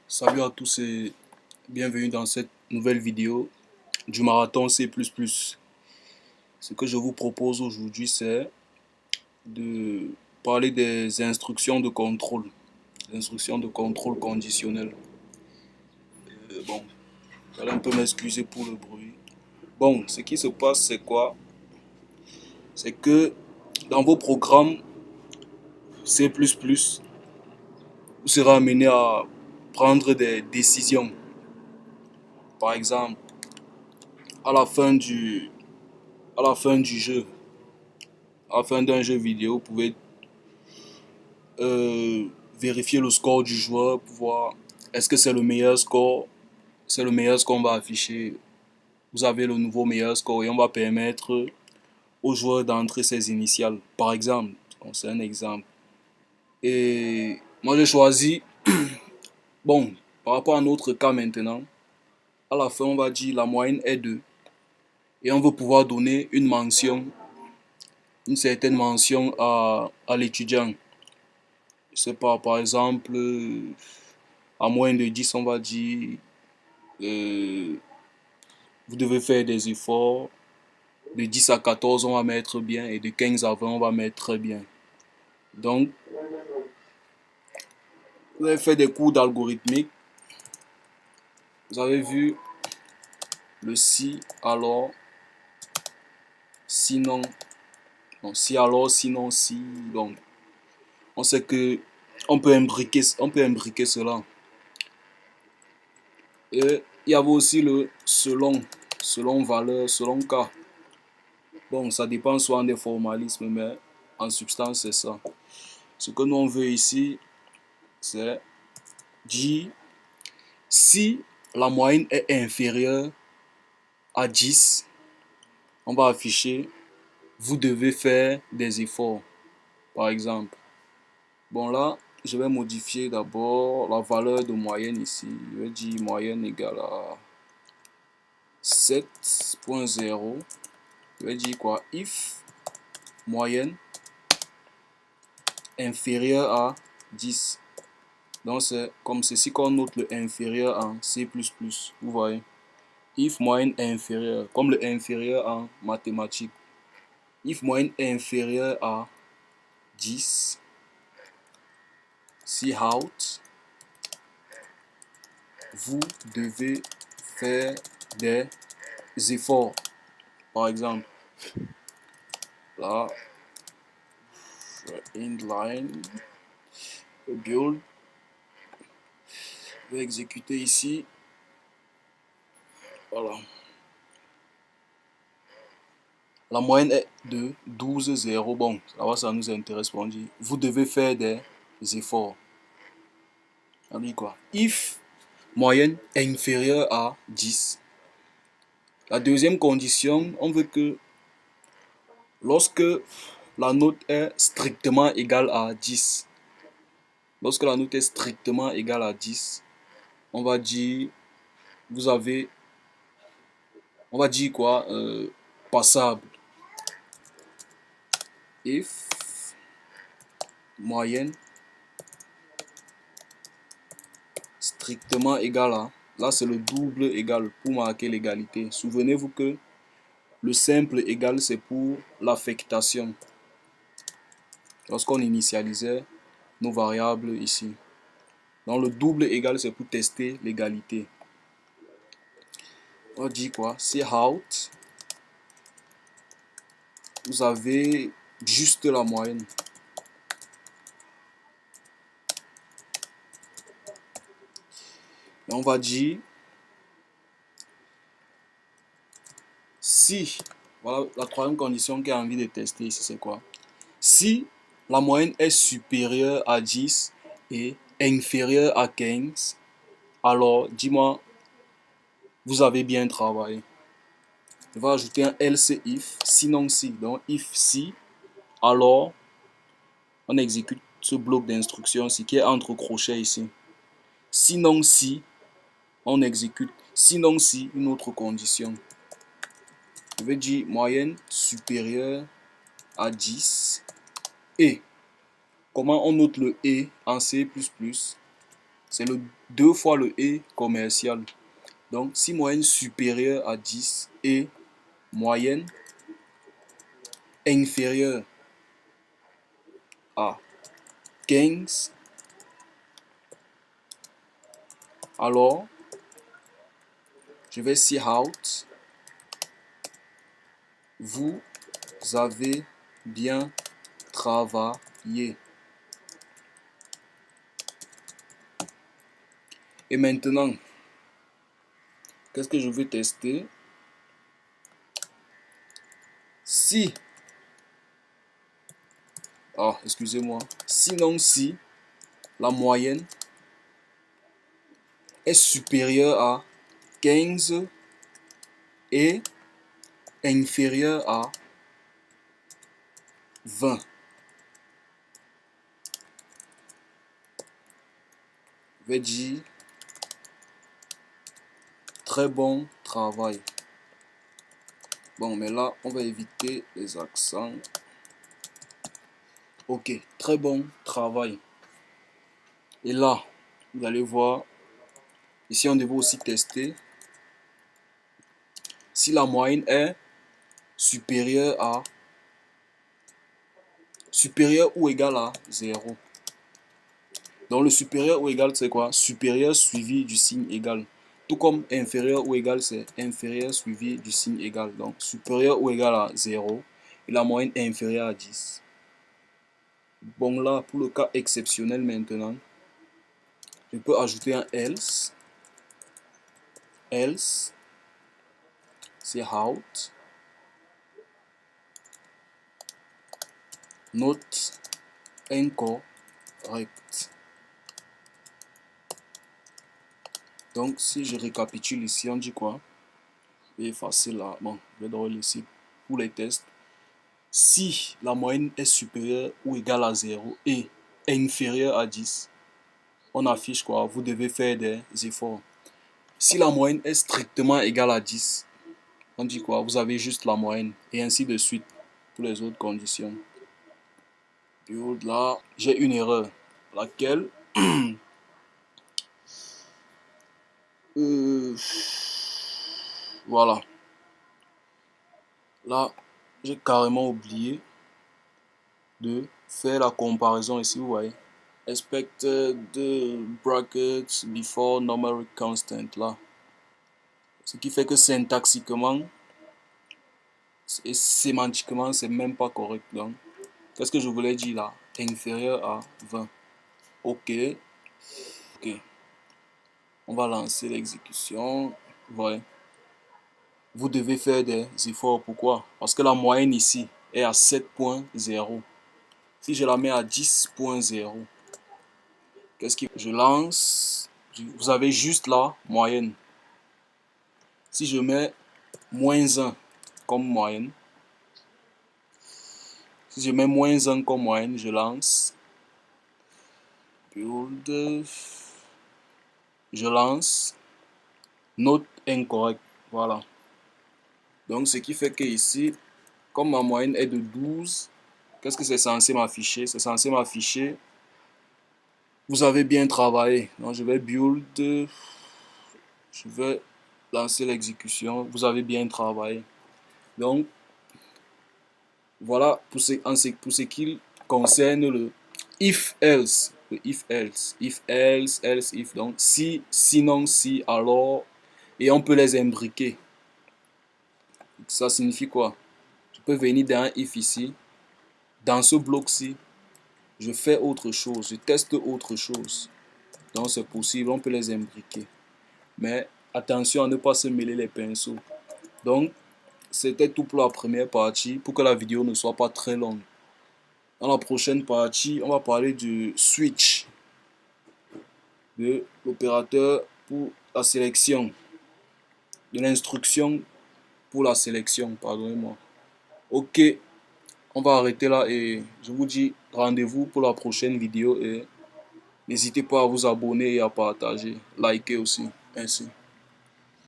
Salut à tous et bienvenue dans cette nouvelle vidéo du marathon C++. Ce que je vous propose aujourd'hui, c'est de parler des instructions de contrôle conditionnel. Bon, vous allez un peu m'excuser pour le bruit. Bon, ce qui se passe, c'est quoi? C'est que dans vos programmes C++, vous serez amené à prendre des décisions. Par exemple, à la fin du, à la fin du jeu, à la fin d'un jeu vidéo, vous pouvez vérifier le score du joueur pour voir est-ce que c'est le meilleur score. C'est le meilleur score qu'on va afficher. Vous avez le nouveau meilleur score et on va permettre au joueur d'entrer ses initiales. Par exemple, c'est un exemple. Et moi j'ai choisi, bon, par rapport à notre cas maintenant, à la fin on va dire la moyenne est 2. Et on veut pouvoir donner une mention, une certaine mention à l'étudiant. Je sais pas, par exemple, à moins de 10 on va dire vous devez faire des efforts. De 10 à 14, on va mettre bien. Et de 15 à 20, on va mettre très bien. Donc, vous avez fait des cours d'algorithmique. Vous avez vu le si, alors, sinon. Non, si, alors, sinon, si. Donc, on sait que on peut imbriquer cela. Et il y avait aussi le selon valeur, selon cas. Bon, ça dépend souvent des formalismes, mais en substance, c'est ça. Ce que nous on veut ici, c'est dire si la moyenne est inférieure à 10, on va afficher vous devez faire des efforts. Par exemple, bon là, je vais modifier d'abord la valeur de moyenne ici. Je vais dire moyenne égale à 7.0. Je vais dire quoi? If moyenne inférieure à 10. Donc c'est comme ceci qu'on note le inférieur en C++. Vous voyez? If moyenne inférieure, comme le inférieur en mathématiques. If moyenne inférieure à 10, si out, vous devez faire des efforts. Par exemple, là, inline, build, je vais exécuter ici. Voilà. La moyenne est de 12,0. Bon, ça nous intéresse. On dit, vous devez faire des efforts. On dit quoi? If moyenne est inférieure à 10. La deuxième condition, on veut que lorsque la note est strictement égale à 10, lorsque la note est strictement égale à 10, on va dire, on va dire quoi? Passable. If moyenne strictement égale à, là c'est le double égal pour marquer l'égalité. Souvenez-vous que le simple égal c'est pour l'affectation. Lorsqu'on initialisait nos variables ici. Donc le double égal c'est pour tester l'égalité. On dit quoi? C'est out. Vous avez juste la moyenne. Et on va dire si, voilà la troisième condition qu'il a envie de tester ici, c'est quoi? Si la moyenne est supérieure à 10 et inférieure à 15, alors dis-moi, vous avez bien travaillé. On va ajouter un else if, sinon si. Donc if si, alors on exécute ce bloc d'instruction ici qui est entre crochets ici. Sinon si, on exécute. Sinon si, une autre condition. Je vais dire moyenne supérieure à 10 et comment on note le et en C++? c'est le 2 fois le et commercial. Donc, si moyenne supérieure à 10 et moyenne inférieure à 15, alors je vais see out. Vous avez bien travaillé. Et maintenant, qu'est-ce que je veux tester? Si, excusez-moi, sinon si la moyenne est supérieure à 15 et inférieure à 20. Je vais dire très bon travail. Bon, mais là, on va éviter les accents. Ok, très bon travail. Et là, vous allez voir, ici on devait aussi tester si la moyenne est supérieure ou égale à 0. Donc le supérieur ou égal, c'est quoi? Supérieur suivi du signe égal. Tout comme inférieur ou égal, c'est inférieur suivi du signe égal. Donc supérieur ou égal à 0 et la moyenne est inférieure à 10. Bon, là, pour le cas exceptionnel maintenant, je peux ajouter un else. Else, c'est out. Note incorrect. Donc, si je récapitule ici, on dit quoi? Je vais effacer là. Bon, je vais le laisser pour les tests. Si la moyenne est supérieure ou égale à 0 et inférieure à 10, on affiche quoi? Vous devez faire des efforts. Si la moyenne est strictement égale à 10, on dit quoi? Vous avez juste la moyenne. Et ainsi de suite pour les autres conditions. Là, j'ai une erreur. Laquelle voilà. Là, j'ai carrément oublié de faire la comparaison ici, vous voyez. Expected brackets before numeric constant, là. Ce qui fait que syntaxiquement et sémantiquement, c'est même pas correct. Donc, qu'est-ce que je voulais dire là? Inférieur à 20. Ok. Ok. On va lancer l'exécution. Voilà. Vous devez faire des efforts. Pourquoi? Parce que la moyenne ici est à 7.0. Si je la mets à 10.0, qu'est-ce que je lance? Vous avez juste la moyenne. Si je mets moins 1 comme moyenne, si je mets moins 1 comme moyenne, je lance. Build. Je lance. Note incorrect. Voilà. Donc, ce qui fait que ici, comme ma moyenne est de 12, qu'est-ce que c'est censé m'afficher? C'est censé m'afficher. Vous avez bien travaillé. Donc, je vais build. Je vais lancer l'exécution. Vous avez bien travaillé. Donc, voilà pour ce qui concerne le if-else. Le if-else. If-else, else-if. Donc, si, sinon, si, alors. Et on peut les imbriquer. Ça signifie quoi? Je peux venir dans un if ici. Dans ce bloc-ci, je fais autre chose. Je teste autre chose. Donc, c'est possible. On peut les imbriquer. Mais attention à ne pas se mêler les pinceaux. Donc, c'était tout pour la première partie. Pour que la vidéo ne soit pas très longue. Dans la prochaine partie, on va parler du switch. De l'opérateur pour la sélection. De l'instruction pour la sélection. Pardonnez-moi. Ok. On va arrêter là et je vous dis rendez-vous pour la prochaine vidéo. Et n'hésitez pas à vous abonner et à partager. Liker aussi. Merci.